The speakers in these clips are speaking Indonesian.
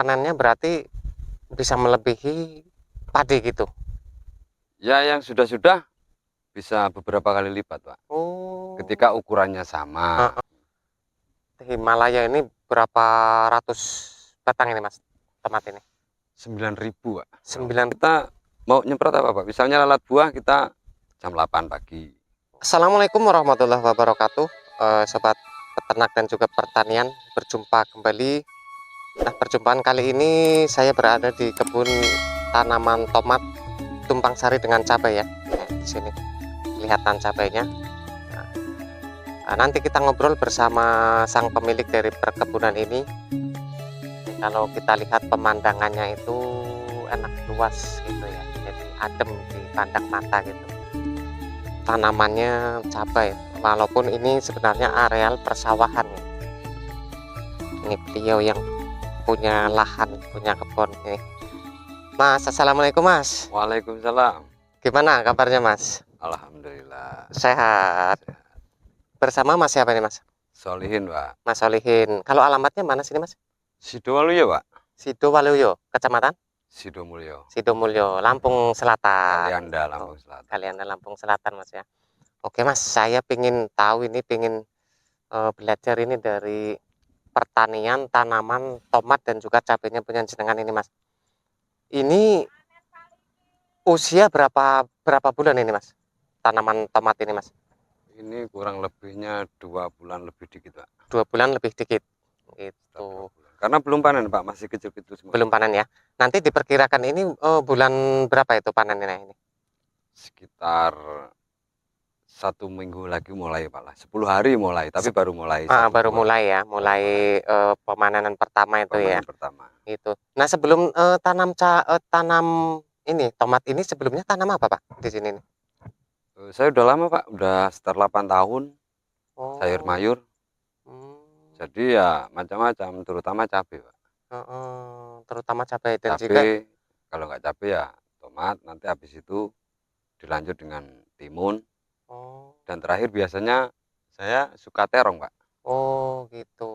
panennya berarti bisa melebihi padi gitu. Ya, yang sudah bisa beberapa kali lipat, Pak. Oh. Ketika ukurannya sama. Himalaya ini berapa ratus batang ini Mas, tomat ini? 9.000, Pak. 9. Kita mau nyemprot apa, Pak? Misalnya lalat buah kita jam 8 pagi. Assalamualaikum warahmatullahi wabarakatuh, sobat peternak dan juga pertanian, berjumpa kembali. Nah, perjumpaan kali ini saya berada di kebun tanaman tomat tumpang sari dengan cabai ya. Nah, di sini kelihatan cabainya. Nah, nanti kita ngobrol bersama sang pemilik dari perkebunan ini. Kalau kita lihat pemandangannya itu enak, luas gitu ya, jadi adem dipandang mata gitu. Tanamannya cabai, walaupun ini sebenarnya areal persawahan ya. Ini beliau yang punya lahan, punya kebun nih. Mas, assalamualaikum Mas. Waalaikumsalam. Gimana kabarnya Mas? Alhamdulillah. Sehat. Bersama Mas siapa nih Mas? Solihin, Pak. Mas Solihin. Kalau alamatnya mana sini Mas? Sidowaluyo, Pak. Sidowaluyo, Kecamatan Sidomulyo. Sidomulyo, Lampung Selatan. Kalianda, Lampung Selatan. Kalianda, Lampung Selatan Mas ya. Oke Mas, saya pingin tahu ini, belajar ini dari pertanian tanaman tomat dan juga cabenya punya jenengan ini Mas. Ini usia berapa bulan ini Mas? Tanaman tomat ini Mas? Ini kurang lebihnya 2 bulan lebih dikit, Pak. 2 bulan lebih dikit. Itu. Karena belum panen, Pak, masih kecil-kecil semua. Belum panen ya. Nanti diperkirakan ini bulan berapa itu panennya ini? Sekitar 1 minggu lagi mulai, Pak lah. 10 hari mulai, tapi baru mulai. Baru mulai ya, pemanenan pertama itu ya. Pertama. Itu. Nah, sebelum tanam ini tomat ini sebelumnya tanam apa Pak di sini nih? Saya udah lama, Pak, udah sekitar 8 tahun. Sayur mayur. Jadi ya macam-macam, terutama cabai, Pak. Terutama cabai dan cabai, juga kalau nggak cabai ya tomat, nanti habis itu dilanjut dengan timun. Dan terakhir biasanya saya suka terong, Pak. Oh gitu.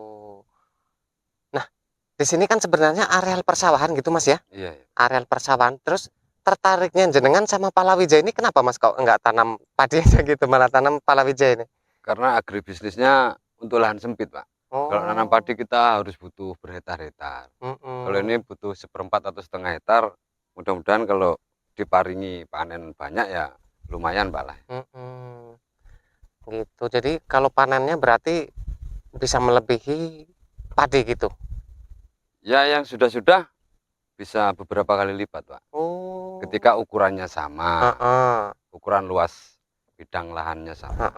Nah, di sini kan sebenarnya areal persawahan gitu Mas ya? Iya. Areal persawahan. Terus tertariknya jenengan sama palawija ini kenapa Mas kok nggak tanam padi aja gitu, malah tanam palawija ini? Karena agribisnisnya untuk lahan sempit, Pak. Kalau nanam padi kita harus butuh berhektar-hektar. Kalau ini butuh 1/4 atau setengah hektar. Mudah-mudahan kalau diparingi panen banyak ya lumayan, Pak lah. Gitu. Jadi kalau panennya berarti bisa melebihi padi gitu. Ya, yang sudah bisa beberapa kali lipat, Pak. Ketika ukurannya sama. Ukuran luas bidang lahannya sama.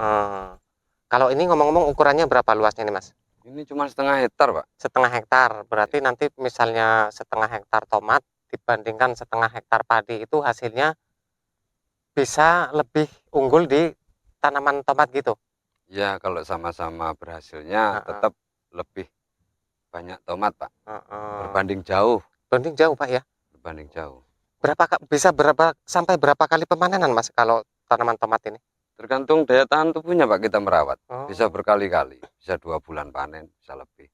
Kalau ini ngomong-ngomong ukurannya berapa luasnya nih Mas? Ini cuma setengah hektar, Pak. Setengah hektar, berarti nanti misalnya setengah hektar tomat dibandingkan setengah hektar padi itu hasilnya bisa lebih unggul di tanaman tomat gitu? Ya, kalau sama-sama berhasilnya tetap lebih banyak tomat, Pak. Berbanding jauh. Berbanding jauh, Pak ya? Berbanding jauh. Bisa sampai berapa kali pemanenan Mas kalau tanaman tomat ini? Tergantung daya tahan tubuhnya, Pak, kita merawat. Bisa berkali-kali, bisa 2 bulan panen, bisa lebih.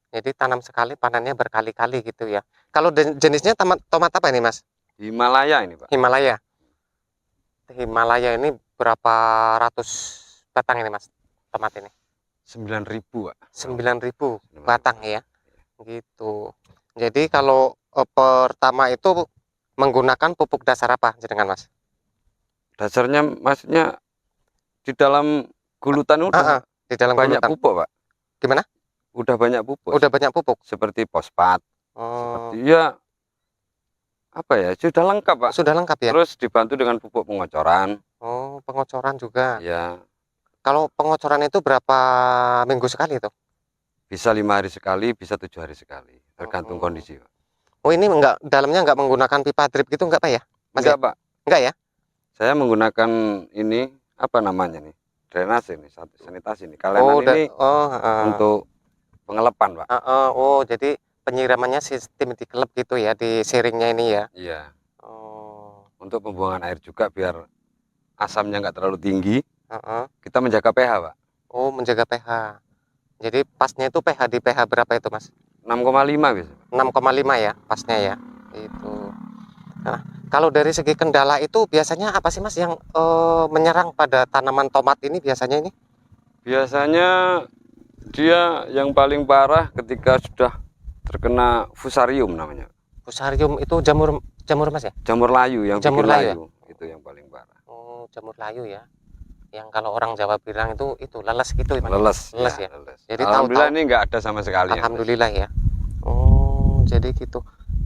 Jadi tanam sekali panennya berkali-kali gitu ya. Kalau jenisnya tomat apa ini Mas? Himalaya ini, Pak. Himalaya. Himalaya ini berapa ratus batang ini Mas tomat ini? 9.000, Pak. 9.000 batang ya. Gitu. Jadi kalau pertama itu menggunakan pupuk dasar apa jenengan Mas? Dasarnya maksudnya di dalam gulutan udah di dalam banyak gulutan. pupuk, Pak. Gimana? Udah banyak pupuk. Udah banyak pupuk. Seperti fosfat. Seperti ya apa ya? Sudah lengkap, Pak. Sudah lengkap ya. Terus dibantu dengan pupuk pengocoran. Pengocoran juga. Ya. Kalau pengocoran itu berapa minggu sekali itu? Bisa 5 hari sekali, bisa 7 hari sekali, tergantung kondisi, Pak. Ini dalamnya nggak menggunakan pipa drip gitu enggak Pak ya? Enggak, Pak. Enggak ya? Saya menggunakan ini apa namanya nih? Drainase ini, sanitasi ini. Kalenan ini untuk pengelepan, Pak. Jadi penyiramannya sistem dikelep gitu ya, di siringnya ini ya? Iya. Untuk pembuangan air juga biar asamnya nggak terlalu tinggi. Kita menjaga pH, Pak. Menjaga pH. Jadi pasnya itu pH di pH berapa itu Mas? 6,5 bisa. 6,5 ya pasnya ya. Itu. Nah, kalau dari segi kendala itu biasanya apa sih Mas yang menyerang pada tanaman tomat ini biasanya ini? Biasanya dia yang paling parah ketika sudah terkena fusarium namanya. Fusarium itu jamur jamur Mas ya? Jamur layu yang Jamur bikin layu ya? layu, itu yang paling parah. Oh, jamur layu ya. Yang kalau orang Jawa bilang itu leles gitu Mas. Leles, Leles ya, ya. leles. Jadi Alhamdulillah tahu-tahu ini nggak ada sama sekali. alhamdulillah ya. Oh, jadi gitu.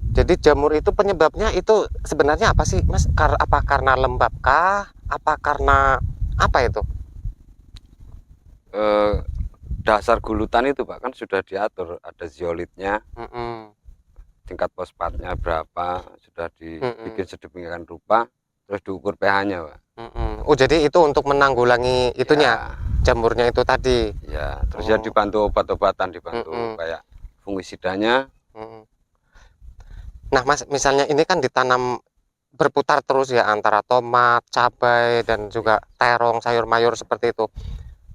Jadi jamur itu penyebabnya itu sebenarnya apa sih Mas? Apa karena lembab kah? Apa karena apa itu? Dasar gulutan itu Pak kan sudah diatur, ada zeolitnya, Mm-mm. tingkat fosfatnya berapa, sudah dibikin Mm-mm. sedemikian rupa, terus diukur pH-nya Pak. Mm-mm. Oh, jadi itu untuk menanggulangi itunya, Ya, jamurnya itu tadi. ya, terus ya Oh. dibantu obat-obatan, dibantu Mm-mm. kayak fungisidanya. Mm-mm. Nah, Mas, misalnya ini kan ditanam berputar terus ya antara tomat, cabai, dan juga terong, sayur mayur seperti itu.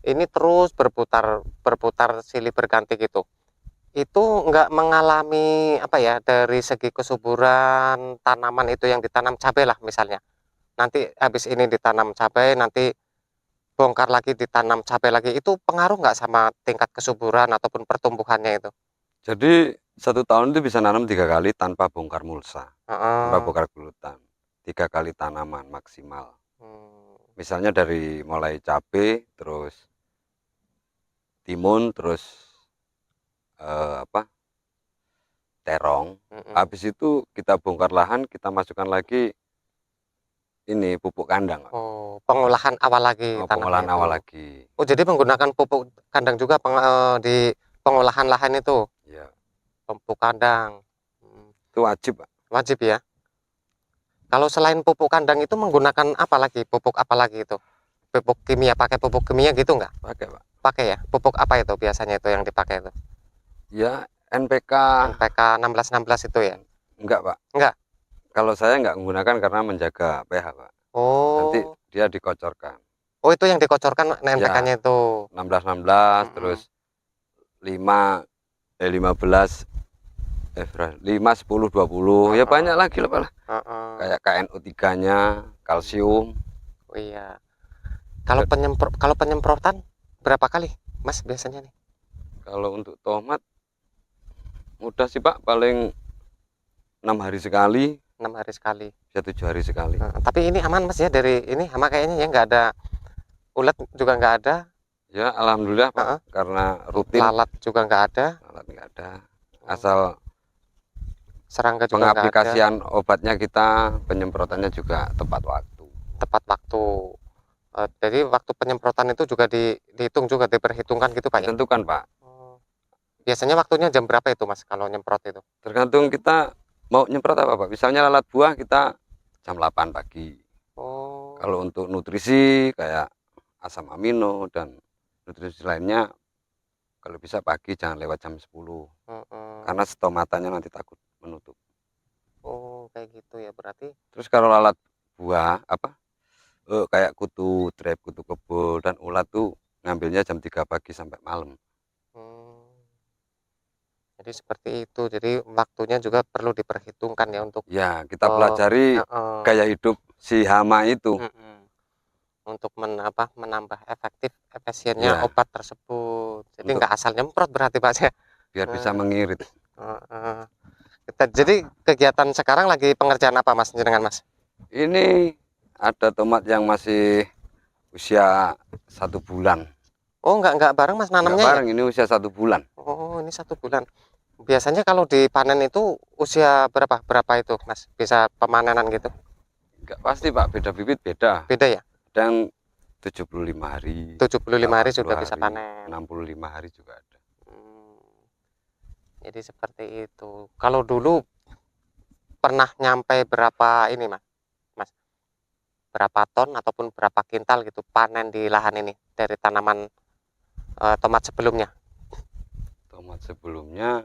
Ini terus berputar berputar silih berganti gitu. Itu nggak mengalami apa ya dari segi kesuburan tanaman itu yang ditanam cabai lah misalnya. Nanti habis ini ditanam cabai, nanti bongkar lagi ditanam cabai lagi. Itu pengaruh nggak sama tingkat kesuburan ataupun pertumbuhannya itu? Jadi 1 tahun itu bisa nanam 3 kali tanpa bongkar mulsa, tanpa Heeh. bongkar gulutan. 3 kali tanaman maksimal. Hmm. Misalnya dari mulai cabai, terus timun, terus terong. Mm-mm. Habis itu kita bongkar lahan, kita masukkan lagi ini pupuk kandang. Oh, pengolahan awal lagi Oh, tanahnya pengolahan awal itu. lagi. Oh, jadi menggunakan pupuk kandang juga di pengolahan lahan itu, Ya, pupuk kandang. Hmm, itu wajib, Pak. wajib ya. Kalau selain pupuk kandang itu menggunakan apa lagi? Pupuk apa lagi itu? Pupuk kimia, pakai pupuk kimia gitu nggak? Pakai, Pak. Pakai ya. Pupuk apa itu biasanya itu yang dipakai itu? Ya, NPK NPK 1616 itu ya? enggak, Pak. Enggak. Kalau saya enggak menggunakan karena menjaga pH, Pak. Nanti Oh. dia dikocorkan. Oh, itu yang dikocorkan Ya, NPK-nya itu. 16-16 Mm-mm. terus 5 15 5 10 20. Ya banyak lagi lah, Pak. Kayak KNO3-nya, kalsium. Oh iya. Kalau penyemprotan berapa kali, Mas biasanya nih? Kalau untuk tomat mudah sih, Pak, paling 6 hari sekali, 6 hari sekali. bisa 7 hari sekali. Tapi ini aman Mas ya dari ini hama kayaknya ya nggak ada ulat juga nggak ada. Ya, alhamdulillah, Pak, karena rutin. Lalat juga nggak ada. Lalat nggak ada. Asal Serangga juga nggak ada. pengaplikasian obatnya kita, penyemprotannya juga tepat waktu. Tepat waktu. Jadi waktu penyemprotan itu juga dihitung juga diperhitungkan gitu Pak ya? Ditentukan, Pak. Biasanya waktunya jam berapa itu Mas kalau nyemprot itu? Tergantung kita mau nyemprot apa, Pak. Misalnya lalat buah kita jam 8 pagi. Oh. Kalau untuk nutrisi kayak asam amino dan nutrisi lainnya, kalau bisa pagi, jangan lewat jam 10. Karena stomatanya nanti takut menutup. Oh, kayak gitu ya berarti. Terus kalau lalat buah kayak kutu trep, kutu kebo, dan ulat tuh ngambilnya jam 3 pagi sampai malam. Jadi seperti itu. Jadi waktunya juga perlu diperhitungkan ya untuk Ya, kita pelajari gaya hidup si hama itu. untuk menambah efisiennya Ya, obat tersebut. Jadi nggak asal nyemprot berarti Pak ya. biar bisa mengirit. Jadi kegiatan sekarang lagi pengerjaan apa Mas dengan Mas? Ini ada tomat yang masih usia 1 bulan. Oh, nggak bareng Mas nanamnya Nggak bareng, ya? ini usia 1 bulan. Oh, ini 1 bulan. Biasanya kalau dipanen itu usia berapa itu Mas? Bisa pemanenan gitu? Nggak pasti, Pak, beda bibit beda. Beda ya? Dan 75 hari, 75 hari 80 sudah bisa hari, panen. 65 hari juga ada. Jadi seperti itu. Kalau dulu pernah nyampe berapa ini Mas? Berapa ton ataupun berapa kintal gitu panen di lahan ini dari tanaman tomat sebelumnya? Tomat sebelumnya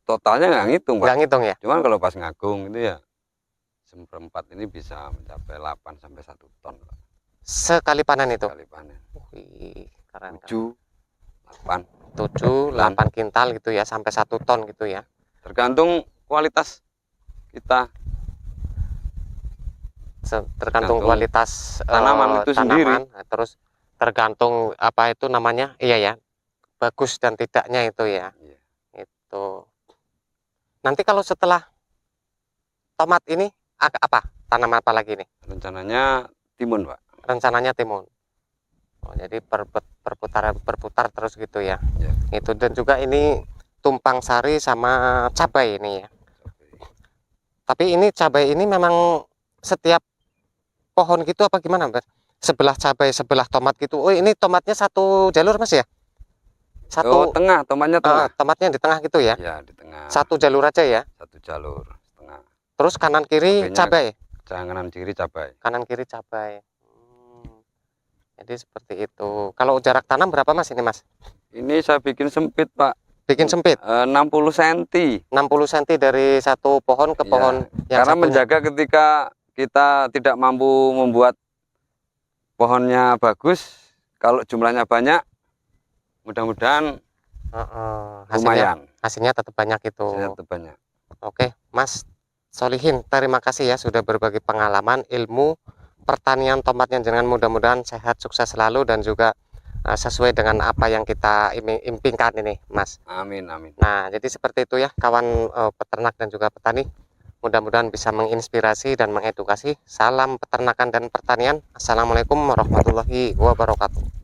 totalnya nggak ngitung, Pak. Nggak ngitung ya? Cuman kalau pas ngagung itu ya seperempat ini bisa mencapai 8 sampai 1 ton, Pak. Sekali panen itu? Sekali panen. Wih, keren. 7 7, 8 kintal gitu ya, sampai 1 ton gitu ya. Tergantung kualitas kita. Tergantung kualitas tanaman itu sendiri. Terus tergantung apa itu namanya, iya ya, bagus dan tidaknya itu ya. Iya. Itu. Nanti kalau setelah tomat ini apa? Tanaman apa lagi nih? Rencananya timun, Pak. Rencananya timun. Oh, jadi berputar terus gitu ya. Ya. Itu, dan juga ini tumpang sari sama cabai ini ya. Tapi ini cabai ini memang setiap pohon gitu apa gimana, Mas? Sebelah cabai, sebelah tomat gitu. Oh, ini tomatnya satu jalur, Mas ya? Satu tengah, tomatnya tengah. tomatnya di tengah gitu ya? Ya, di tengah. Satu jalur aja ya? Satu jalur setengah. Terus kanan kiri cabai? Kanan kiri cabai. Kanan kiri cabai. Jadi seperti itu. Kalau jarak tanam berapa, Mas, ini, Mas? Ini saya bikin sempit, Pak. Bikin sempit? 60 cm. 60 cm dari satu pohon ke pohon yang karena satunya. Menjaga ketika kita tidak mampu membuat pohonnya bagus, kalau jumlahnya banyak, mudah-mudahan hasilnya tetap banyak itu. Oke, Mas Solihin, terima kasih ya sudah berbagi pengalaman, ilmu pertanian tomatnya, dengan mudah-mudahan sehat, sukses selalu, dan juga sesuai dengan apa yang kita impikan ini, Mas. Amin, amin. Nah, jadi seperti itu ya kawan peternak dan juga petani. Mudah-mudahan bisa menginspirasi dan mengedukasi. Salam peternakan dan pertanian. Assalamualaikum warahmatullahi wabarakatuh.